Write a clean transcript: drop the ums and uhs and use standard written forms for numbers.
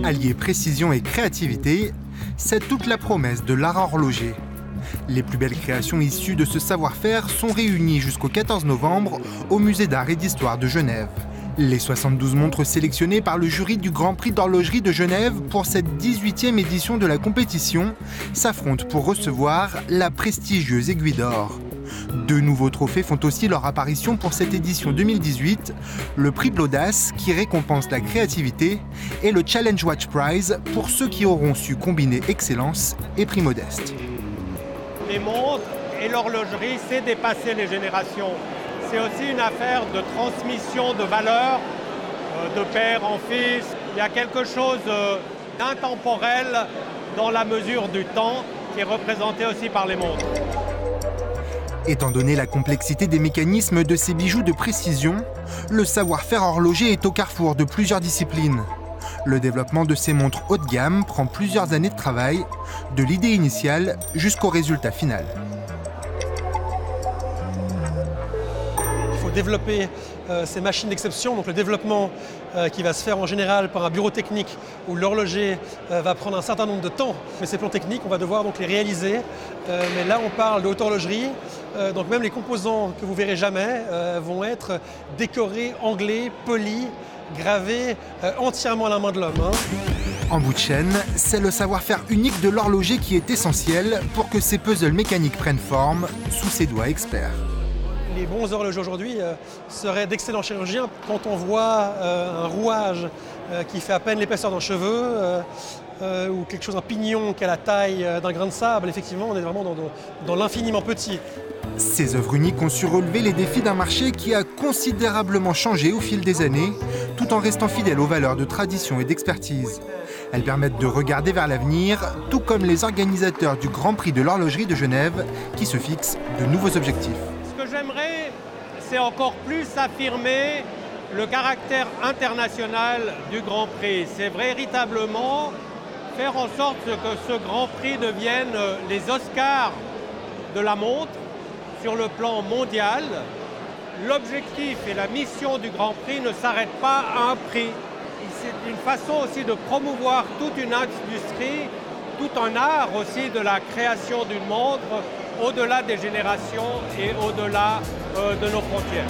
Allier précision et créativité, c'est toute la promesse de l'art horloger. Les plus belles créations issues de ce savoir-faire sont réunies jusqu'au 14 novembre au Musée d'art et d'histoire de Genève. Les 72 montres sélectionnées par le jury du Grand Prix d'horlogerie de Genève pour cette 18e édition de la compétition s'affrontent pour recevoir la prestigieuse aiguille d'or. Deux nouveaux trophées font aussi leur apparition pour cette édition 2018, le prix de l'audace qui récompense la créativité et le Challenge Watch Prize pour ceux qui auront su combiner excellence et prix modeste. Les montres et l'horlogerie, c'est dépasser les générations. C'est aussi une affaire de transmission de valeurs, de père en fils. Il y a quelque chose d'intemporel dans la mesure du temps qui est représenté aussi par les montres. Étant donné la complexité des mécanismes de ces bijoux de précision, le savoir-faire horloger est au carrefour de plusieurs disciplines. Le développement de ces montres haut de gamme prend plusieurs années de travail, de l'idée initiale jusqu'au résultat final. Il faut développer ces machines d'exception, donc le développement qui va se faire en général par un bureau technique où l'horloger va prendre un certain nombre de temps. Mais ces plans techniques, on va devoir donc les réaliser. Mais là, on parle de haute horlogerie, donc même les composants que vous verrez jamais vont être décorés, anglais, polis, gravés entièrement à la main de l'homme. En bout de chaîne, c'est le savoir-faire unique de l'horloger qui est essentiel pour que ces puzzles mécaniques prennent forme sous ses doigts experts. Les bons horlogers aujourd'hui seraient d'excellents chirurgiens. Quand on voit un rouage qui fait à peine l'épaisseur d'un cheveu ou quelque chose, un pignon qui a la taille d'un grain de sable, effectivement, on est vraiment dans l'infiniment petit. Ces œuvres uniques ont su relever les défis d'un marché qui a considérablement changé au fil des années, tout en restant fidèle aux valeurs de tradition et d'expertise. Elles permettent de regarder vers l'avenir, tout comme les organisateurs du Grand Prix de l'horlogerie de Genève, qui se fixent de nouveaux objectifs. Ce que j'aimerais, c'est encore plus affirmer le caractère international du Grand Prix. C'est véritablement faire en sorte que ce Grand Prix devienne les Oscars de la montre sur le plan mondial. L'objectif et la mission du Grand Prix ne s'arrêtent pas à un prix. C'est une façon aussi de promouvoir toute une industrie, tout un art aussi de la création d'une montre au-delà des générations et au-delà de nos frontières.